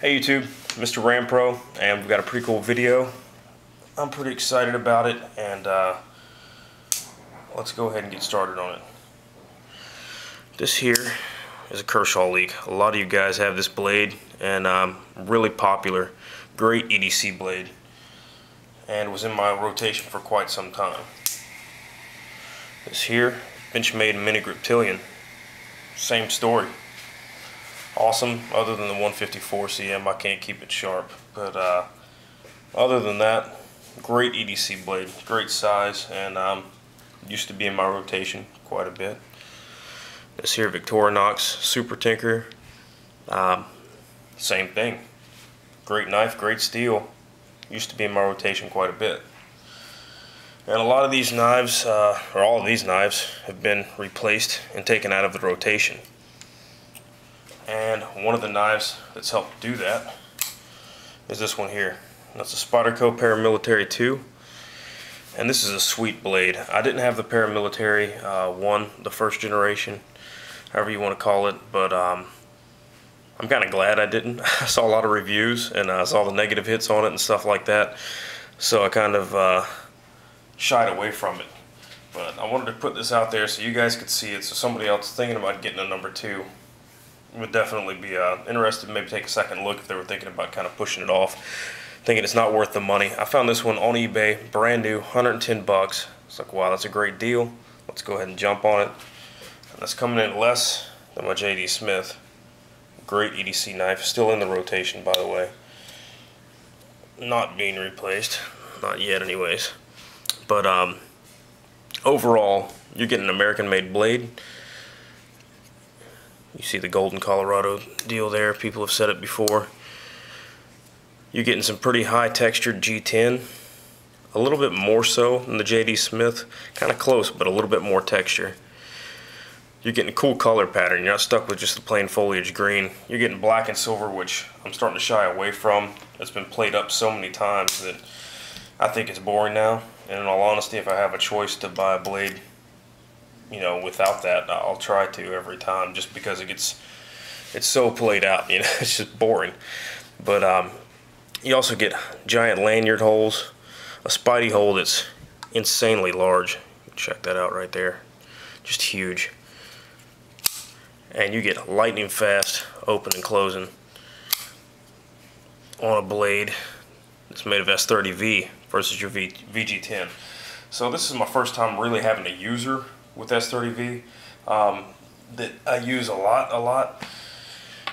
Hey YouTube, MrRampro, and we've got a pretty cool video. I'm pretty excited about it, and let's go ahead and get started on it. This here is a Kershaw leak. A lot of you guys have this blade, and really popular, great EDC blade, and was in my rotation for quite some time. This here, Benchmade Mini Griptilian, same story. Awesome, other than the 154 cm, I can't keep it sharp. But other than that, great EDC blade, great size, and used to be in my rotation quite a bit. This here Victorinox Super Tinker, same thing. Great knife, great steel, used to be in my rotation quite a bit. And a lot of these knives, or all of these knives, have been replaced and taken out of the rotation. And one of the knives that's helped do that is this one here. That's a Spyderco Paramilitary 2. And this is a sweet blade. I didn't have the Paramilitary 1, the first generation, however you want to call it, but I'm kind of glad I didn't. I saw a lot of reviews and I saw the negative hits on it and stuff like that, so I kind of shied away from it. But I wanted to put this out there so you guys could see it, so somebody else thinking about getting a number 2 would definitely be interested, maybe take a second look if they were thinking about kind of pushing it off, thinking it's not worth the money. I found this one on eBay, brand new, 110 bucks. It's like, wow, that's a great deal. Let's go ahead and jump on it. And that's coming in less than my J.D. Smith. Great EDC knife, still in the rotation, by the way. Not being replaced, not yet anyways. But overall, you're getting an American-made blade. You see the golden Colorado deal there, people have said it before. You're getting some pretty high textured G10, a little bit more so than the J.D. Smith, kind of close but a little bit more texture. You're getting a cool color pattern, you're not stuck with just the plain foliage green. You're getting black and silver, which I'm starting to shy away from. It's been played up so many times that I think it's boring now. And in all honesty, if I have a choice to buy a blade, you know, without that, I'll try to every time, just because it's so played out, you know, it's just boring. But you also get giant lanyard holes, a Spidey hole that's insanely large. Check that out right there, just huge. And you get lightning fast open and closing on a blade that's made of S30V versus your VG10. So this is my first time really having a user with S30V that I use a lot.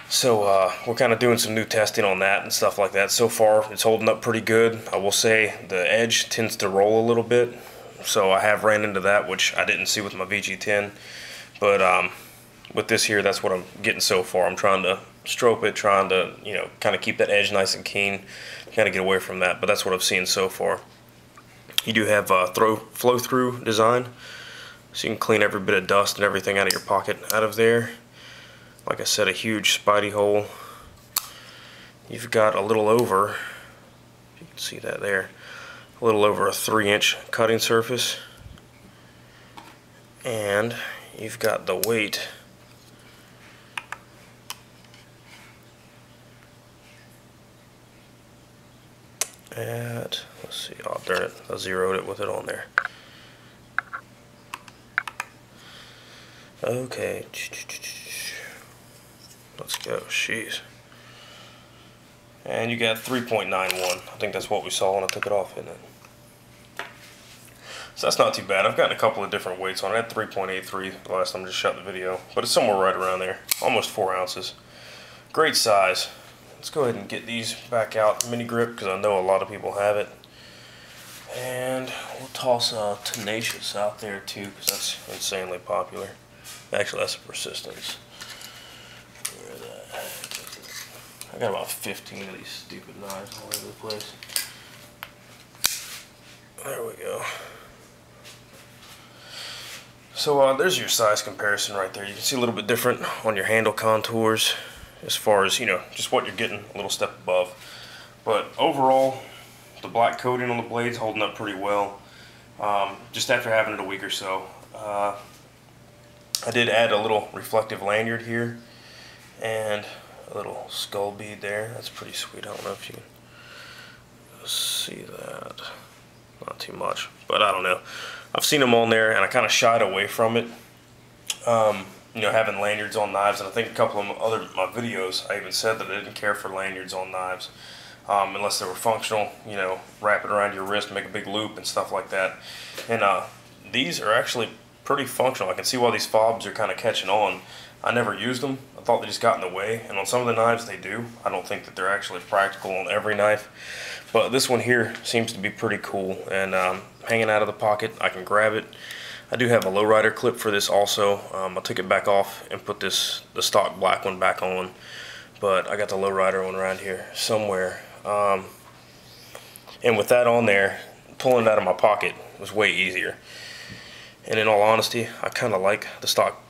So we're kind of doing some new testing on that and stuff like that. So far it's holding up pretty good. I will say the edge tends to roll a little bit, so I have ran into that, which I didn't see with my VG10. But with this here, that's what I'm getting so far. I'm trying to stroke it, trying to, you know, kind of keep that edge nice and keen, kind of get away from that. But that's what I've seen so far. You do have flow-through design, so you can clean every bit of dust and everything out of your pocket out of there. Like I said, a huge Spidey hole. You've got a little over, you can see that there, a little over a 3-inch cutting surface. And you've got the weight at, let's see, oh darn it, I zeroed it with it on there. Okay, let's go, jeez. And you got 3.91. I think that's what we saw when I took it off, isn't it? So that's not too bad. I've gotten a couple of different weights on it. I had 3.83 the last time I just shot the video, but it's somewhere right around there, almost 4 ounces. Great size. Let's go ahead and get these back out, mini grip, because I know a lot of people have it. And we'll toss Tenacious out there too, because that's insanely popular. Actually, that's a Persistence. I got about 15 of these stupid knives all over the place. There we go. So there's your size comparison right there. You can see a little bit different on your handle contours as far as, you know, just what you're getting a little step above. But overall, the black coating on the blade's holding up pretty well. Just after having it a week or so. I did add a little reflective lanyard here, and a little skull bead there. That's pretty sweet. I don't know if you can see that. Not too much, but I don't know. I've seen them on there, and I kind of shied away from it. You know, having lanyards on knives, and I think a couple of my videos, I even said that I didn't care for lanyards on knives, unless they were functional. You know, wrap it around your wrist, make a big loop, and stuff like that. And these are actually pretty functional. I can see why these fobs are kind of catching on. I never used them. I thought they just got in the way, and on some of the knives they do. I don't think that they're actually practical on every knife, but this one here seems to be pretty cool, and hanging out of the pocket, I can grab it. I do have a lowrider clip for this also. I took it back off and put the stock black one back on, but I got the lowrider one around here somewhere. And with that on there, pulling it out of my pocket was way easier. And in all honesty, I kind of like the stock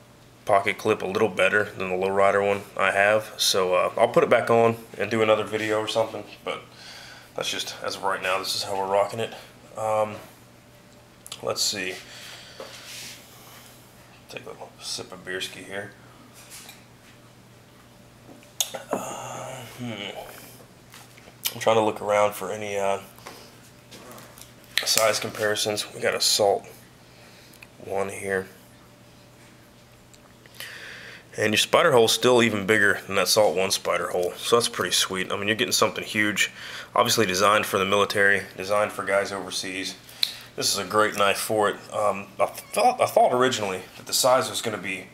pocket clip a little better than the lowrider one I have. So I'll put it back on and do another video or something, but that's just, as of right now, this is how we're rocking it. Let's see. Take a little sip of beerski here. I'm trying to look around for any size comparisons. We got a Salt 1 here. And your spider hole is still even bigger than that Salt 1 spider hole, so that's pretty sweet. I mean, you're getting something huge, obviously designed for the military, designed for guys overseas. This is a great knife for it. I thought originally that the size was going to be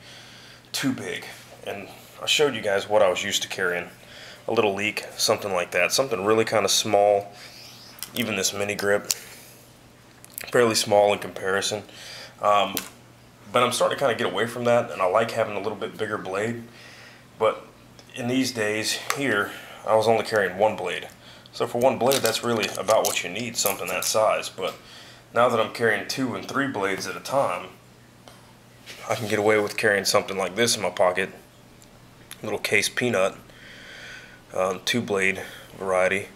too big, and I showed you guys what I was used to carrying. A little leak, something like that, something really kind of small. Even this mini grip, fairly small in comparison. But I'm starting to kind of get away from that, and I like having a little bit bigger blade. But in these days here, I was only carrying one blade. So for one blade, that's really about what you need, something that size. But now that I'm carrying 2 and 3 blades at a time, I can get away with carrying something like this in my pocket. Little case peanut, 2-blade variety.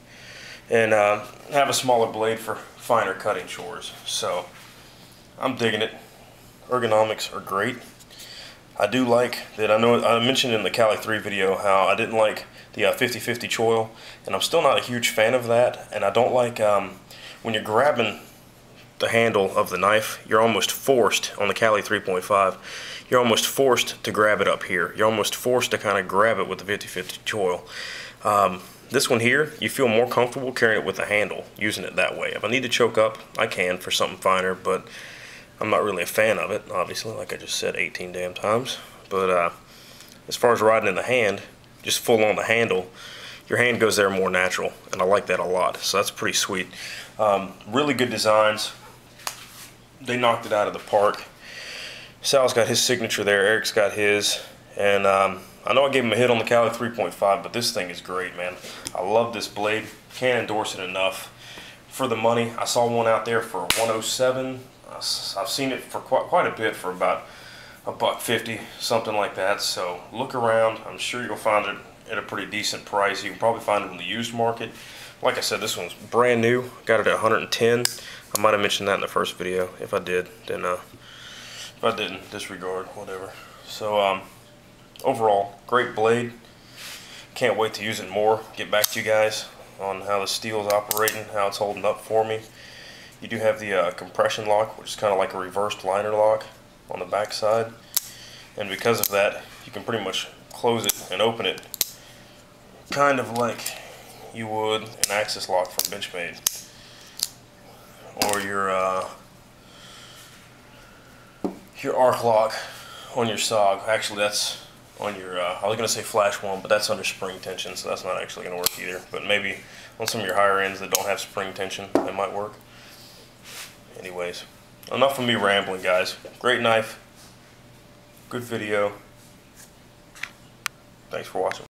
And have a smaller blade for finer cutting chores. So I'm digging it. Ergonomics are great. I do like that. I know I mentioned in the Cali 3 video how I didn't like the 50-50 choil, and I'm still not a huge fan of that. And I don't like when you're grabbing the handle of the knife, you're almost forced on the Cali 3.5. You're almost forced to grab it up here. You're almost forced to kind of grab it with the 50-50 choil. This one here, you feel more comfortable carrying it with the handle, using it that way. If I need to choke up, I can for something finer, but I'm not really a fan of it, obviously, like I just said 18 damn times. But as far as riding in the hand, just full on the handle, your hand goes there more natural, and I like that a lot. So that's pretty sweet. Really good designs. They knocked it out of the park. Sal's got his signature there, Eric's got his, and I know I gave him a hit on the Cali 3.5, but this thing is great, man. I love this blade. Can't endorse it enough. For the money, I saw one out there for $107. I've seen it for quite a bit for about $150, something like that. So look around. I'm sure you'll find it at a pretty decent price. You can probably find it in the used market. Like I said, this one's brand new. Got it at $110. I might have mentioned that in the first video. If I did, then if I didn't, disregard, whatever. So overall, great blade. Can't wait to use it more. Get back to you guys on how the steel is operating, how it's holding up for me. You do have the compression lock, which is kind of like a reversed liner lock on the back side. And because of that, you can pretty much close it and open it kind of like you would an Axis lock from Benchmade. Or your arc lock on your SOG. Actually, that's on your, I was going to say flash one, but that's under spring tension, so that's not actually going to work either. But maybe on some of your higher ends that don't have spring tension, it might work. Anyways, enough of me rambling, guys. Great knife. Good video. Thanks for watching.